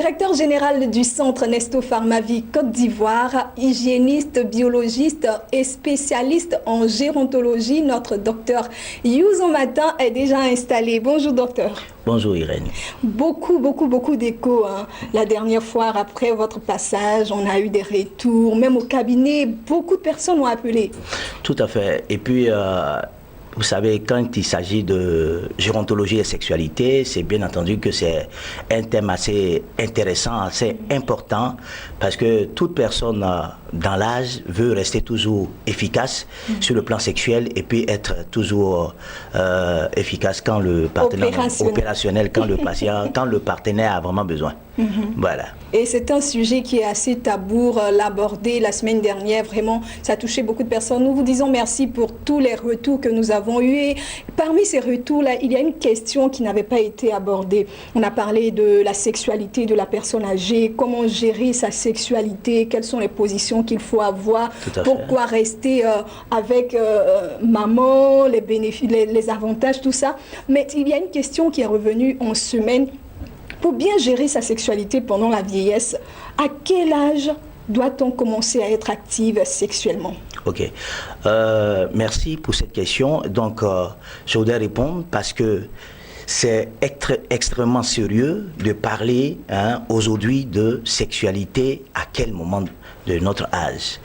Directeur général du Centre Nesto Pharmavie Côte d'Ivoire, hygiéniste, biologiste et spécialiste en gérontologie, notre docteur Youson Matin est déjà installé. Bonjour docteur. Bonjour Irène. Beaucoup d'échos. La dernière fois, après votre passage, on a eu des retours. Même au cabinet, beaucoup de personnes ont appelé. Tout à fait. Et puis, vous savez, quand il s'agit de gérontologie et sexualité, c'est bien entendu que c'est un thème assez intéressant, assez important, parce que toute personne dans l'âge veut rester toujours efficace sur le plan sexuel et puis être toujours efficace quand le partenaire opérationnel, quand le patient, quand le partenaire a vraiment besoin. Voilà. Et c'est un sujet qui est assez tabou, l'aborder la semaine dernière, vraiment, ça a touché beaucoup de personnes. Nous vous disons merci pour tous les retours que nous avons eus. Et parmi ces retours-là, il y a une question qui n'avait pas été abordée. On a parlé de la sexualité de la personne âgée, comment gérer sa sexualité, quelles sont les positions qu'il faut avoir, pourquoi rester avec maman, les bénéfices, les avantages, tout ça. Mais il y a une question qui est revenue en semaine. Pour bien gérer sa sexualité pendant la vieillesse, à quel âge doit-on commencer à être active sexuellement? Ok. Merci pour cette question. Donc, je voudrais répondre parce que c'est extrêmement sérieux de parler aujourd'hui de sexualité à quel moment de notre âge.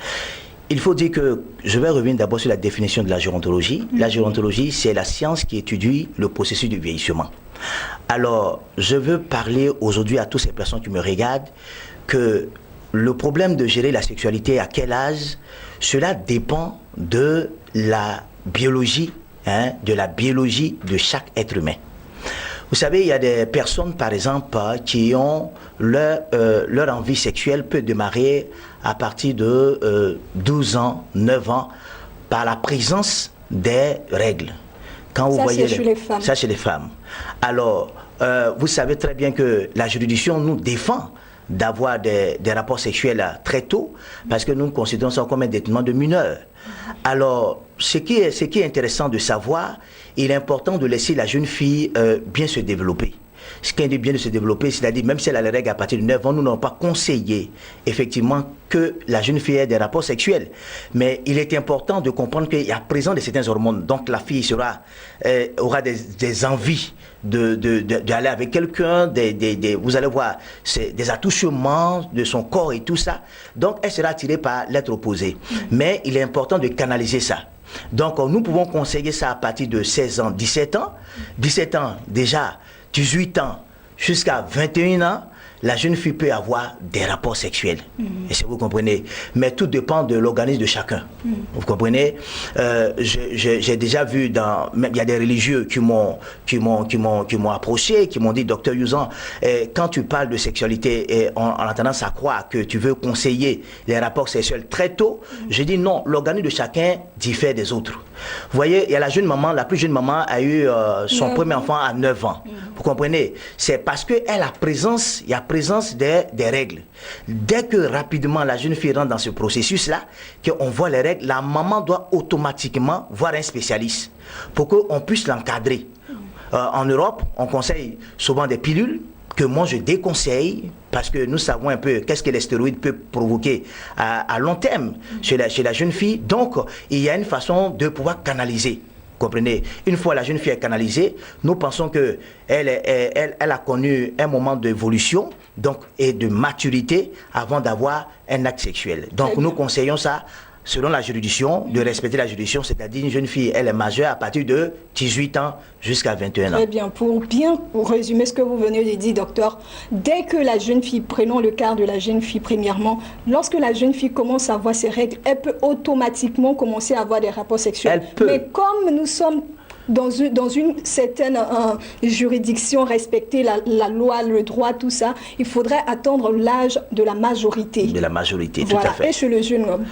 Il faut dire que, je vais revenir d'abord sur la définition de la gérontologie. La gérontologie, c'est la science qui étudie le processus du vieillissement. Alors, je veux parler aujourd'hui à toutes ces personnes qui me regardent que le problème de gérer la sexualité à quel âge, cela dépend de la biologie, de chaque être humain. Vous savez, il y a des personnes, par exemple, qui ont leur envie sexuelle peut démarrer à partir de 12 ans, 9 ans, par la présence des règles. Quand vous voyez chez les femmes. Ça, chez les femmes. Alors, vous savez très bien que la juridiction nous défend d'avoir des rapports sexuels très tôt, parce que nous considérons ça comme un détournement de mineurs. Alors, ce qui est intéressant de savoir, il est important de laisser la jeune fille bien se développer. Ce qui est bien de se développer, c'est-à-dire même si elle a les règles à partir de 9 ans, nous n'avons pas conseillé effectivement que la jeune fille ait des rapports sexuels. Mais il est important de comprendre qu'il y a présent de certaines hormones. Donc la fille aura des envies d'aller avec quelqu'un, vous allez voir, c'est des attouchements de son corps et tout ça. Donc elle sera attirée par l'être opposé. Mais il est important de canaliser ça. Donc nous pouvons conseiller ça à partir de 16 ans, 17 ans. 17 ans déjà, 18 ans jusqu'à 21 ans, la jeune fille peut avoir des rapports sexuels. Et si vous comprenez. Mais tout dépend de l'organisme de chacun. Vous comprenez. J'ai déjà vu il y a des religieux qui m'ont approché, qui m'ont dit, docteur Youson, quand tu parles de sexualité, on a tendance à croire que tu veux conseiller les rapports sexuels très tôt. Je dis non, l'organisme de chacun diffère des autres. Vous voyez, il y a la jeune maman, la plus jeune maman a eu son premier enfant à 9 ans. Vous comprenez. C'est parce qu'il y a présence des règles. Dès que rapidement la jeune fille rentre dans ce processus-là, qu'on voit les règles, la maman doit automatiquement voir un spécialiste pour qu'on puisse l'encadrer. En Europe, on conseille souvent des pilules que moi je déconseille parce que nous savons un peu qu'est-ce que les stéroïdes peuvent provoquer à long terme chez la jeune fille. Donc, il y a une façon de pouvoir canaliser. Comprenez, une fois la jeune fille est canalisée, nous pensons que elle a connu un moment d'évolution et de maturité avant d'avoir un acte sexuel. Donc nous conseillons ça, selon la juridiction, de respecter la juridiction, c'est-à-dire une jeune fille, elle est majeure à partir de 18 ans jusqu'à 21 ans. Très bien. Pour résumer ce que vous venez de dire, docteur, dès que la jeune fille, prenons le cas de la jeune fille premièrement, lorsque la jeune fille commence à avoir ses règles, elle peut automatiquement commencer à avoir des rapports sexuels. Elle peut. Mais comme nous sommes dans une certaine juridiction, respecter la loi, le droit, tout ça, il faudrait attendre l'âge de la majorité. De la majorité, voilà. Tout à fait. Et chez le jeune homme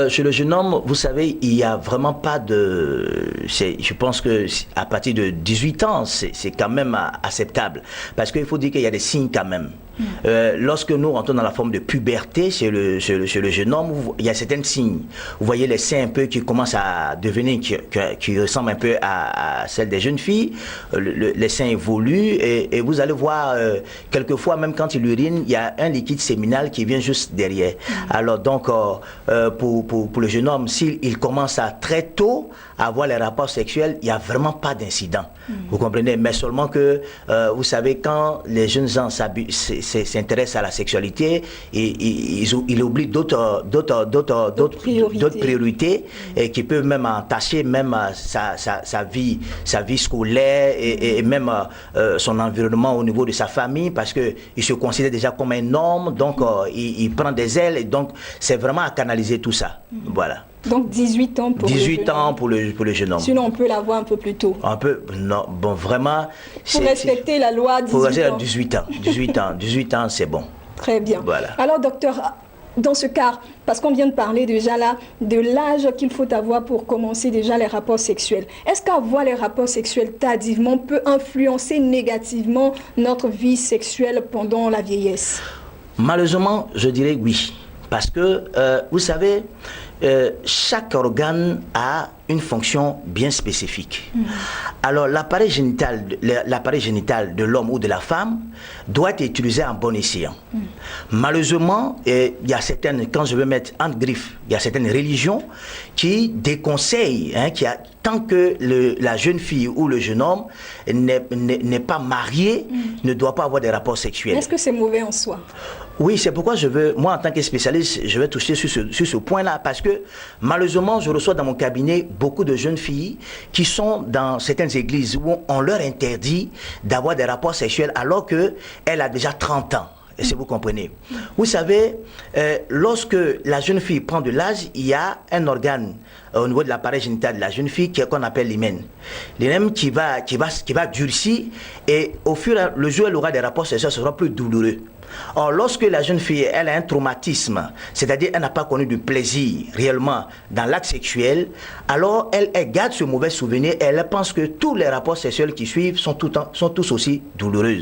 chez le jeune homme, vous savez, il n'y a vraiment pas de... Je pense qu'à partir de 18 ans, c'est quand même acceptable. Parce qu'il faut dire qu'il y a des signes quand même. Lorsque nous rentrons dans la forme de puberté chez le jeune homme, il y a certains signes. Vous voyez les seins un peu qui commencent à devenir, qui ressemblent un peu à celles des jeunes filles. Les seins évoluent et vous allez voir, quelquefois, même quand il urine, il y a un liquide séminal qui vient juste derrière. Alors donc, pour le jeune homme, s'il commence à très tôt à avoir les rapports sexuels, il n'y a vraiment pas d'incident. Vous comprenez? Mais seulement que, vous savez, quand les jeunes gens s'intéressent à la sexualité, ils oublient d'autres priorités et qui peuvent même entacher même sa vie scolaire et même son environnement au niveau de sa famille, parce qu'il se considère déjà comme un homme, donc il prend des ailes, et donc c'est vraiment à canaliser tout ça. Voilà. Donc 18 ans pour 18 ans pour le jeune homme. Sinon on peut l'avoir un peu plus tôt. Un peu, non, bon, vraiment. Pour respecter la loi, 18 ans. 18 ans, c'est bon. Très bien. Voilà. Alors docteur, dans ce cas, parce qu'on vient de parler déjà là de l'âge qu'il faut avoir pour commencer déjà les rapports sexuels, est-ce qu'avoir les rapports sexuels tardivement peut influencer négativement notre vie sexuelle pendant la vieillesse? Malheureusement, je dirais oui. Parce que, vous savez, chaque organe a une fonction bien spécifique. Alors, l'appareil génital de l'homme ou de la femme doit être utilisé en bon escient. Malheureusement, il y a certaines, quand je veux mettre en griffe, il y a certaines religions qui déconseillent, tant que la jeune fille ou le jeune homme n'est pas marié, ne doit pas avoir des rapports sexuels. Est-ce que c'est mauvais en soi? Oui, c'est pourquoi moi en tant que spécialiste, je vais toucher sur ce point-là, parce que malheureusement, je reçois dans mon cabinet beaucoup de jeunes filles qui sont dans certaines églises où on leur interdit d'avoir des rapports sexuels alors qu'elle a déjà 30 ans. Si vous comprenez. Vous savez, lorsque la jeune fille prend de l'âge, il y a un organe au niveau de l'appareil génital de la jeune fille qu'on appelle l'hymen. L'hymen qui va durcir, et au fur et à mesure où elle aura des rapports sexuels, ce sera plus douloureux. Or, lorsque la jeune fille, elle a un traumatisme, c'est-à-dire elle n'a pas connu de plaisir réellement dans l'acte sexuel, alors elle garde ce mauvais souvenir et elle pense que tous les rapports sexuels qui suivent sont tous aussi douloureux.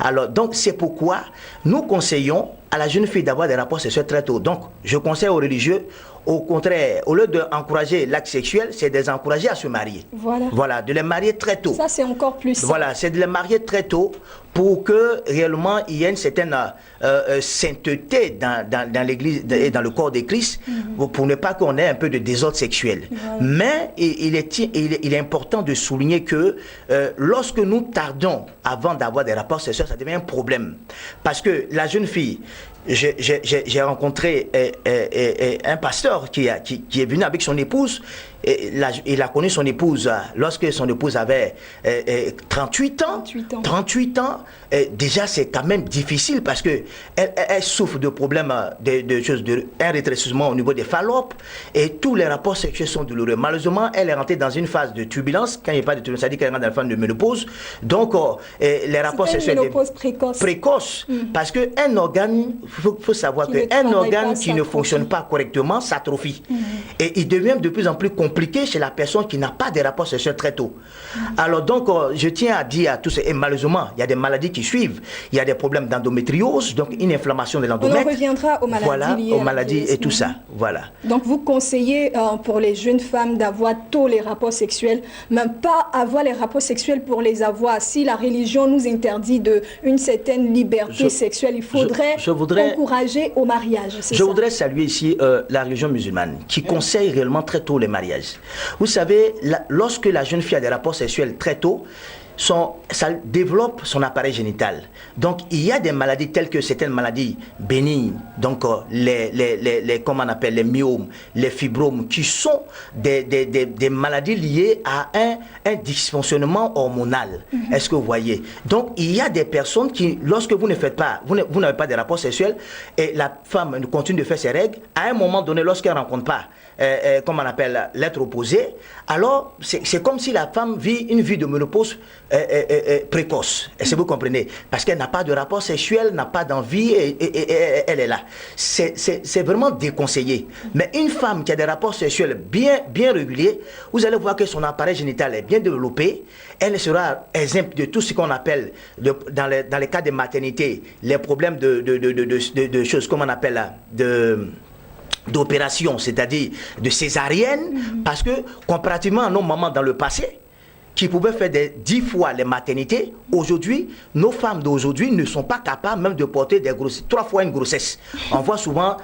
Alors, donc, c'est pourquoi nous conseillons à la jeune fille d'avoir des rapports sexuels très tôt. Donc, je conseille aux religieux, au contraire, au lieu d'encourager l'acte sexuel, c'est de les encourager à se marier. Voilà, de les marier très tôt. Ça, c'est encore plus simple. Voilà, c'est de les marier très tôt pour que réellement il y ait une certaine sainteté dans l'église et dans le corps de Christ, pour ne pas qu'on ait un peu de désordre sexuel. Mais il est important de souligner que lorsque nous tardons avant d'avoir des rapports sexuels, ça devient un problème. Parce que la jeune fille, j'ai rencontré un pasteur qui est venu avec son épouse. Il a connu son épouse lorsque son épouse avait 38 ans. 38 ans, déjà c'est quand même difficile parce que elle souffre de problèmes un rétrécissement au niveau des phallopes et tous les rapports sexuels sont douloureux. Malheureusement, elle est rentrée dans une phase de turbulence. Quand il n'y a pas de turbulence, ça dit qu'elle est dans la phase de ménopause. Donc, les rapports sexuels... Une ménopause précoce. Parce qu'un organe, il faut savoir qu'un organe qui ne fonctionne pas correctement s'atrophie. Et il devient de plus en plus compliqué chez la personne qui n'a pas de rapports sexuels très tôt. Alors donc, je tiens à dire à tous, et malheureusement, il y a des maladies qui suivent. Il y a des problèmes d'endométriose, donc une inflammation de l'endomètre. On reviendra aux maladies liées aux maladies et tout ça. Voilà. Donc vous conseillez pour les jeunes femmes d'avoir tôt les rapports sexuels, mais pas avoir les rapports sexuels pour les avoir. Si la religion nous interdit une certaine liberté sexuelle, il faudrait encourager au mariage. Je voudrais saluer ici la religion musulmane qui conseille réellement très tôt les mariages. Vous savez, lorsque la jeune fille a des rapports sexuels très tôt, ça développe son appareil génital. Donc, il y a des maladies telles que certaines maladies bénignes, donc comment on appelle les myomes, les fibromes, qui sont des maladies liées à un dysfonctionnement hormonal. Est-ce que vous voyez? Donc, il y a des personnes qui, lorsque vous n'avez pas de rapports sexuels et la femme continue de faire ses règles, à un moment donné, lorsqu'elle ne rencontre pas, comment on appelle, l'être opposé, alors c'est comme si la femme vit une vie de ménopause précoce. Est-ce que vous comprenez? Parce qu'elle n'a pas de rapport sexuel, n'a pas d'envie et elle est là. C'est vraiment déconseillé. Mais une femme qui a des rapports sexuels bien réguliers, vous allez voir que son appareil génital est bien développé. Elle sera exempte de tout ce qu'on appelle, dans les cas de maternité, les problèmes de choses, comme on appelle là, d'opération, c'est-à-dire de césarienne, parce que comparativement à nos mamans dans le passé, qui pouvaient faire 10 fois les maternités, aujourd'hui, nos femmes d'aujourd'hui ne sont pas capables même de porter 3 fois une grossesse. On voit souvent,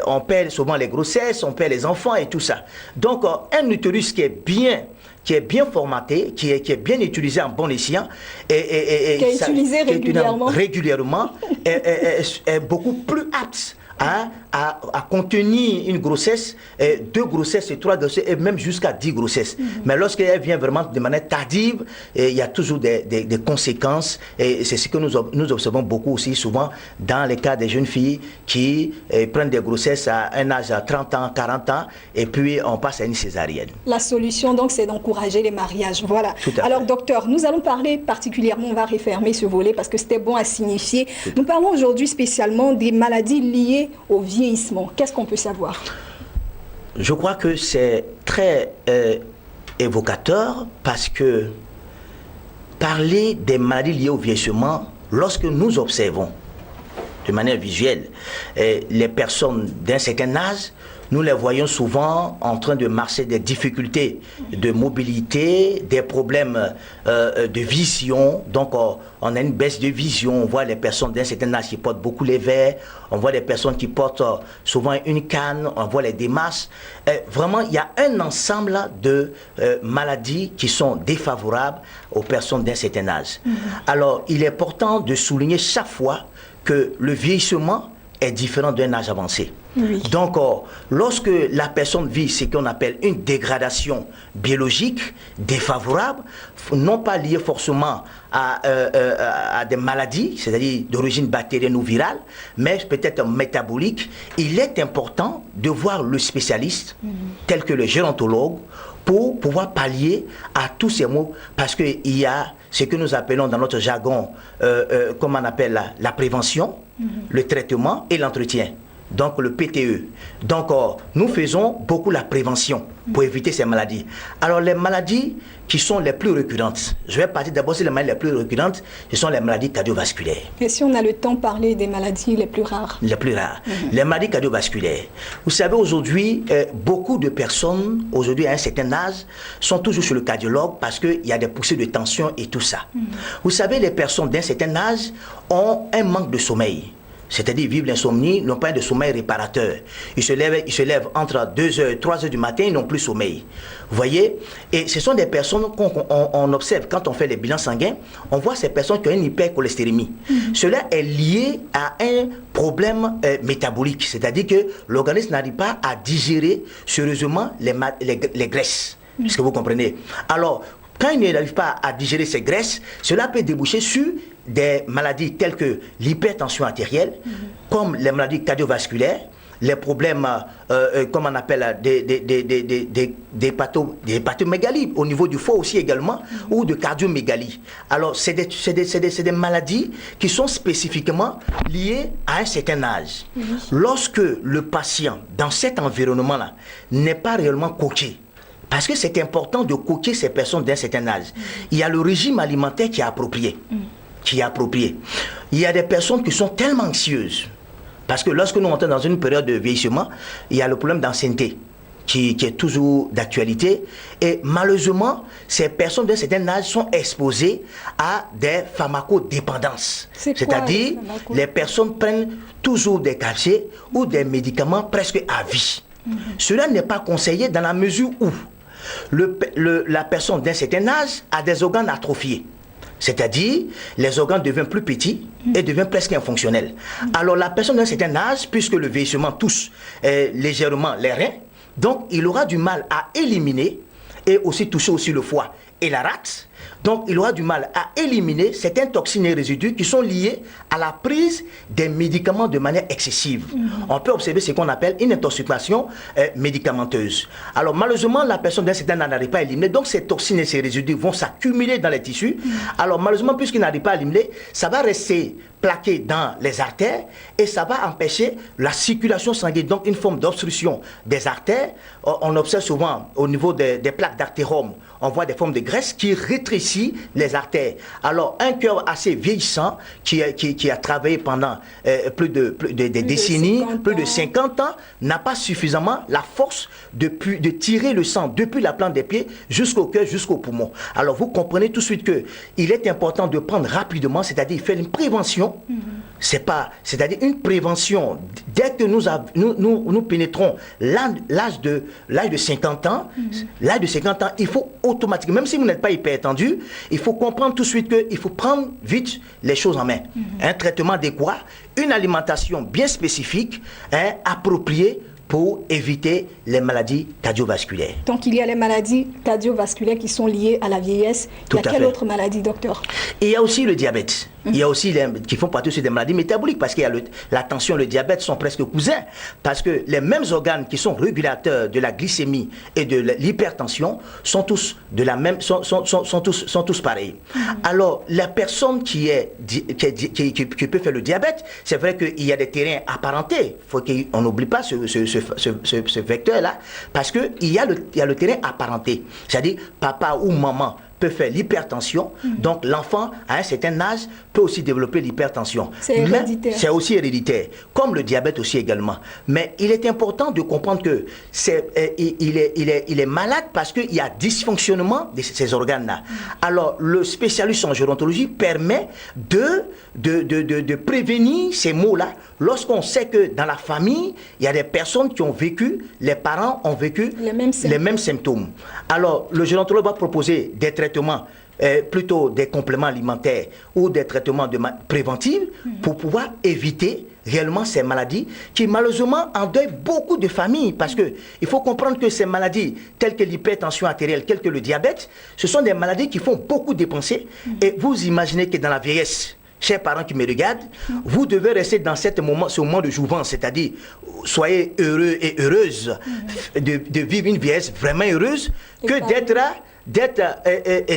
on perd souvent les grossesses, on perd les enfants et tout ça. Donc, un utérus qui est bien formaté, qui est bien utilisé en bon escient, qui est utilisé régulièrement, est beaucoup plus apte à contenir une grossesse, 2 grossesses, 3 grossesses, et même jusqu'à 10 grossesses. Mais lorsqu'elle vient vraiment de manière tardive, il y a toujours des conséquences, et c'est ce que nous observons beaucoup aussi souvent dans les cas des jeunes filles qui prennent des grossesses à un âge à 30 ans, 40 ans, et puis on passe à une césarienne. La solution, donc, c'est d'encourager les mariages. Voilà. Alors, docteur, nous allons parler particulièrement, on va refermer ce volet parce que c'était bon à signifier. Nous parlons aujourd'hui spécialement des maladies liées au vieillissement. Qu'est-ce qu'on peut savoir? Je crois que c'est très évocateur parce que parler des maladies liées au vieillissement, lorsque nous observons de manière visuelle les personnes d'un certain âge, nous les voyons souvent en train de marcher des difficultés de mobilité, des problèmes de vision. Donc, on a une baisse de vision. On voit les personnes d'un certain âge qui portent beaucoup les verres. On voit des personnes qui portent souvent une canne. On voit les démasses. Vraiment, il y a un ensemble de maladies qui sont défavorables aux personnes d'un certain âge. Alors, il est important de souligner chaque fois que le vieillissement est différent d'un âge avancé. Oui. Donc, lorsque la personne vit ce qu'on appelle une dégradation biologique défavorable, non pas liée forcément à des maladies, c'est-à-dire d'origine bactérienne ou virale, mais peut-être métabolique, il est important de voir le spécialiste, tel que le gérontologue, pour pouvoir pallier à tous ces maux, parce qu'il y a ce que nous appelons dans notre jargon, comme on appelle la prévention, le traitement et l'entretien. Donc le PTE. Donc nous faisons beaucoup la prévention pour éviter ces maladies. Alors les maladies qui sont les plus récurrentes, je vais partir d'abord sur les maladies les plus récurrentes, ce sont les maladies cardiovasculaires. Et si on a le temps, parler des maladies les plus rares? Les plus rares. Les maladies cardiovasculaires. Vous savez, aujourd'hui, beaucoup de personnes, aujourd'hui à un certain âge, sont toujours chez le cardiologue parce qu'il y a des poussées de tension et tout ça. Vous savez, les personnes d'un certain âge ont un manque de sommeil. C'est-à-dire vivent l'insomnie, n'ont pas de sommeil réparateur. Ils se lèvent entre 2h, 3h du matin, ils n'ont plus sommeil. Vous voyez? Et ce sont des personnes qu'on observe quand on fait les bilans sanguins, on voit ces personnes qui ont une hypercholestérémie. Cela est lié à un problème métabolique, c'est-à-dire que l'organisme n'arrive pas à digérer sérieusement les graisses. Est-ce que vous comprenez? Alors, quand il n'arrive pas à digérer ces graisses, cela peut déboucher sur des maladies telles que l'hypertension artérielle, comme les maladies cardiovasculaires, les problèmes, comme on appelle, des hépatomégalies, au niveau du foie aussi également, ou de cardiomégalie. Alors, c'est des maladies qui sont spécifiquement liées à un certain âge. Lorsque le patient, dans cet environnement-là, n'est pas réellement coaché, parce que c'est important de coacher ces personnes d'un certain âge. Il y a le régime alimentaire qui est approprié. Il y a des personnes qui sont tellement anxieuses. Parce que lorsque nous entrons dans une période de vieillissement, il y a le problème d'ancienneté qui est toujours d'actualité. Et malheureusement, ces personnes d'un certain âge sont exposées à des pharmacodépendances. C'est-à-dire, les personnes prennent toujours des cachets ou des médicaments presque à vie. Cela n'est pas conseillé dans la mesure où la personne d'un certain âge a des organes atrophiés. C'est-à-dire, les organes deviennent plus petits et deviennent presque infonctionnels. Alors, la personne d'un certain âge, puisque le vieillissement touche légèrement les reins, donc il aura du mal à éliminer et aussi toucher aussi le foie et la rate. Donc, il aura du mal à éliminer certaines toxines et résidus qui sont liés à la prise des médicaments de manière excessive. On peut observer ce qu'on appelle une intoxication médicamenteuse. Alors, malheureusement, la personne d'un certain âge n'arrive pas à éliminer. Donc, ces toxines et ces résidus vont s'accumuler dans les tissus. Alors, malheureusement, puisqu'il n'arrive pas à éliminer, ça va rester plaqué dans les artères et ça va empêcher la circulation sanguine, donc une forme d'obstruction des artères. On observe souvent au niveau des plaques d'artérome, on voit des formes de graisse qui rétrécissent les artères. Alors un cœur assez vieillissant qui a travaillé pendant plus de décennies, plus de 50 ans, n'a pas suffisamment la force de tirer le sang depuis la plante des pieds jusqu'au cœur, jusqu'au poumon. Alors vous comprenez tout de suite qu'il est important de prendre rapidement, c'est-à-dire faire une prévention. C'est-à-dire une prévention. Dès que nous pénétrons l'âge de 50 ans, il faut automatiquement, même si vous n'êtes pas hypertendu, il faut comprendre tout de suite qu'il faut prendre vite les choses en main. Un traitement adéquat, une alimentation bien spécifique, appropriée pour éviter les maladies cardiovasculaires. Donc il y a les maladies cardiovasculaires qui sont liées à la vieillesse. Il y a quelle autre maladie, docteur? Et il y a aussi le diabète. Il y a aussi qui font partie aussi des maladies métaboliques parce qu'il y a la tension et le diabète sont presque cousins parce que les mêmes organes qui sont régulateurs de la glycémie et de l'hypertension sont tous de la même sont tous pareils. Alors la personne qui peut faire le diabète, c'est vrai qu'il y a des terrains apparentés. Il faut qu'on n'oublie pas ce vecteur-là parce que il y a le terrain apparenté, c'est-à-dire papa ou maman peut faire l'hypertension, donc l'enfant à un certain âge peut aussi développer l'hypertension. C'est héréditaire. C'est aussi héréditaire, comme le diabète aussi également. Mais il est important de comprendre que il est malade parce qu'il y a dysfonctionnement de ces organes-là. Alors le spécialiste en gérontologie permet de prévenir ces maux-là lorsqu'on sait que dans la famille, il y a des personnes qui ont vécu, les parents ont vécu les mêmes symptômes. Alors le gérontologue va proposer des traitements plutôt des compléments alimentaires ou des traitements préventifs pour pouvoir éviter réellement ces maladies qui malheureusement endeuillent beaucoup de familles parce que il faut comprendre que ces maladies telles que l'hypertension artérielle, telles que le diabète, ce sont des maladies qui font beaucoup dépenser et vous imaginez que dans la vieillesse, chers parents qui me regardent, vous devez rester dans ce moment de jouvence, c'est-à-dire soyez heureux et heureuses de vivre une vieillesse vraiment heureuse que d'être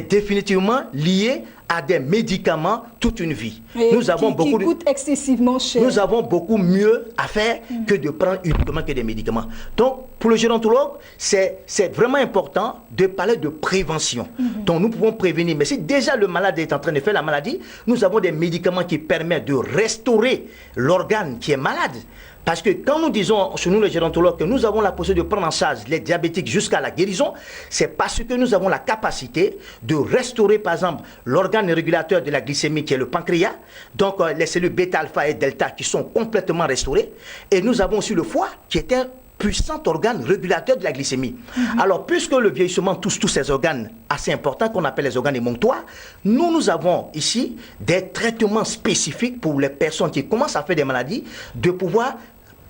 définitivement lié à des médicaments toute une vie. Qui coûtent excessivement cher. Nous avons beaucoup mieux à faire que de prendre uniquement que des médicaments. Donc, pour le gérontologue, c'est vraiment important de parler de prévention. Donc, nous pouvons prévenir. Mais si déjà le malade est en train de faire la maladie, nous avons des médicaments qui permettent de restaurer l'organe qui est malade. Parce que quand nous disons, chez nous les gérontologues, que nous avons la possibilité de prendre en charge les diabétiques jusqu'à la guérison, c'est parce que nous avons la capacité de restaurer, par exemple, l'organe régulateur de la glycémie qui est le pancréas, donc les cellules bêta-alpha et delta qui sont complètement restaurées. Et nous avons aussi le foie qui est un puissant organe régulateur de la glycémie. Alors, puisque le vieillissement touche tous ces organes assez importants qu'on appelle les organes émonctoires, nous avons ici des traitements spécifiques pour les personnes qui commencent à faire des maladies, de pouvoir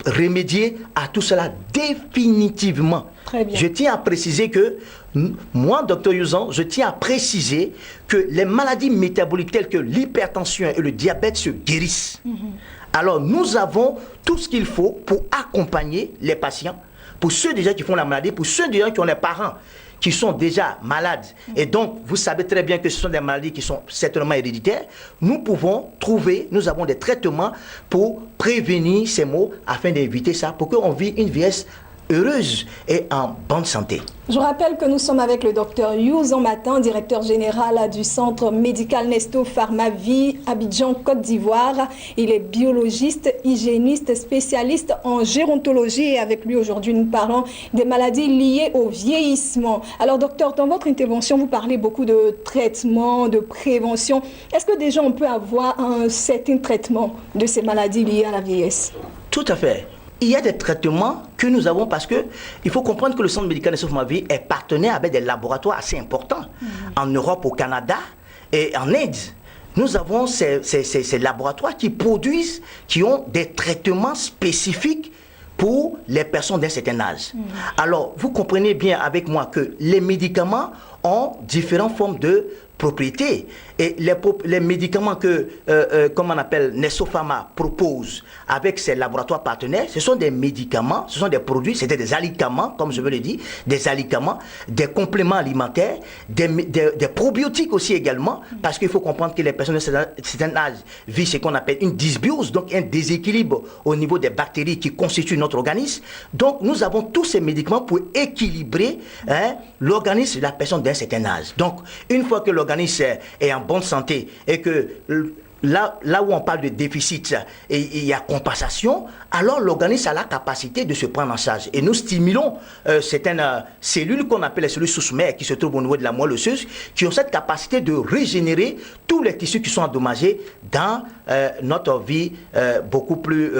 remédier à tout cela définitivement. Très bien. Je tiens à préciser que moi, Dr Yuzan, je tiens à préciser que les maladies métaboliques telles que l'hypertension et le diabète se guérissent. Alors nous avons tout ce qu'il faut pour accompagner les patients, pour ceux déjà qui font la maladie, pour ceux déjà qui ont les parents qui sont déjà malades. Et donc, vous savez très bien que ce sont des maladies qui sont certainement héréditaires. Nous avons des traitements pour prévenir ces maux afin d'éviter ça, pour qu'on vive une vieillesse heureuse et en bonne santé. Je rappelle que nous sommes avec le docteur Yuzan Matin, directeur général du centre médical Nesto Pharmavie, Abidjan, Côte d'Ivoire. Il est biologiste, hygiéniste, spécialiste en gérontologie et avec lui aujourd'hui nous parlons des maladies liées au vieillissement. Alors docteur, dans votre intervention, vous parlez beaucoup de traitement, de prévention. Est-ce que déjà on peut avoir un certain traitement de ces maladies liées à la vieillesse? Tout à fait. Il y a des traitements que nous avons parce que il faut comprendre que le centre médical Nesto Pharmavie est partenaire avec des laboratoires assez importants en Europe, au Canada et en Inde. Nous avons ces laboratoires qui ont des traitements spécifiques pour les personnes d'un certain âge. Alors, vous comprenez bien avec moi que les médicaments ont différentes formes de propriétés. Et les médicaments que, comme on appelle, Nesto Pharma propose avec ses laboratoires partenaires, ce sont des médicaments, ce sont des produits, c'était des alicaments, comme je veux le dire, des alicaments, des compléments alimentaires, des probiotiques aussi également, parce qu'il faut comprendre que les personnes de certain âge vivent ce qu'on appelle une dysbiose, donc un déséquilibre au niveau des bactéries qui constituent notre organisme. Donc nous avons tous ces médicaments pour équilibrer l'organisme de la personne d'un certain âge. Donc une fois que l'organisme est en bonne santé et que là où on parle de déficit et il y a compensation, alors l'organisme a la capacité de se prendre en charge. Et nous stimulons certaines cellules qu'on appelle les cellules sous-mères qui se trouvent au niveau de la moelle osseuse, qui ont cette capacité de régénérer tous les tissus qui sont endommagés dans notre vie beaucoup plus,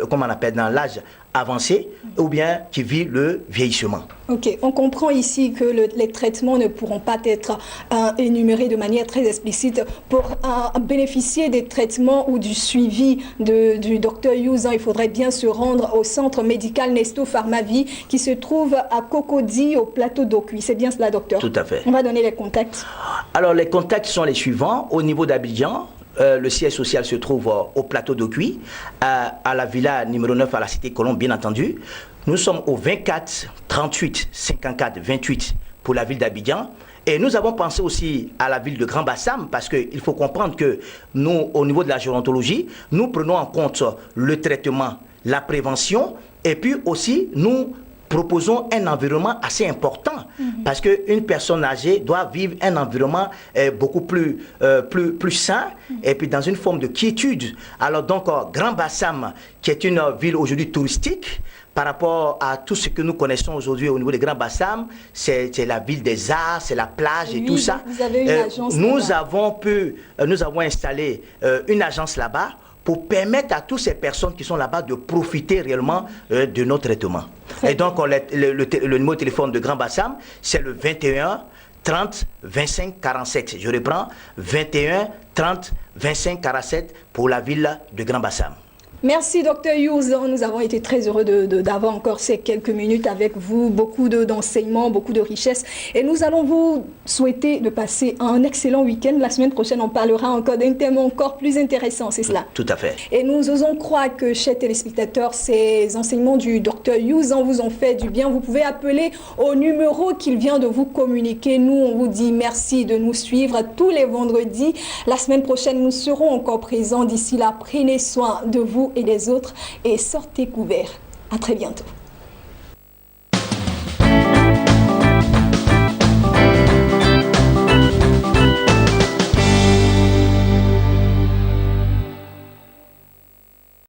comment on appelle, dans l'âge avancé ou bien qui vit le vieillissement. Ok, on comprend ici que les traitements ne pourront pas être énumérés de manière très explicite. Pour bénéficier des traitements ou du suivi du docteur Hughes, il faudrait bien se rendre au centre médical Nesto Pharmavie qui se trouve à Cocody au plateau d'Okuy. C'est bien cela, docteur? Tout à fait. On va donner les contacts. Alors les contacts sont les suivants. Au niveau d'Abidjan, le siège social se trouve au plateau d'Okuy, à la villa numéro 9 à la cité Colombe, bien entendu. Nous sommes au 24 38 54 28 pour la ville d'Abidjan. Et nous avons pensé aussi à la ville de Grand Bassam parce qu'il faut comprendre que nous, au niveau de la gérontologie, nous prenons en compte le traitement, la prévention et puis aussi nous proposons un environnement assez important parce qu'une personne âgée doit vivre un environnement beaucoup plus sain et puis dans une forme de quiétude. Alors donc, Grand Bassam, qui est une ville aujourd'hui touristique, par rapport à tout ce que nous connaissons aujourd'hui au niveau des Grands Bassam, c'est la ville des arts, c'est la plage et tout ça. Vous avez une agence nous avons installé une agence là-bas pour permettre à toutes ces personnes qui sont là-bas de profiter réellement de nos traitements. Et donc, le numéro de téléphone de Grand Bassam, c'est le 21 30 25 47. Je reprends, 21 30 25 47 pour la ville de Grand Bassam. Merci, Dr Hughes. Nous avons été très heureux d'avoir encore ces quelques minutes avec vous. Beaucoup d'enseignements, beaucoup de richesses. Et nous allons vous souhaiter de passer un excellent week-end. La semaine prochaine, on parlera encore d'un thème encore plus intéressant, c'est cela? Tout à fait. Et nous osons croire que, chers téléspectateurs, ces enseignements du Dr Hughes vous ont fait du bien. Vous pouvez appeler au numéro qu'il vient de vous communiquer. Nous, on vous dit merci de nous suivre tous les vendredis. La semaine prochaine, nous serons encore présents. D'ici là, prenez soin de vous et des autres et sortez couverts. À très bientôt.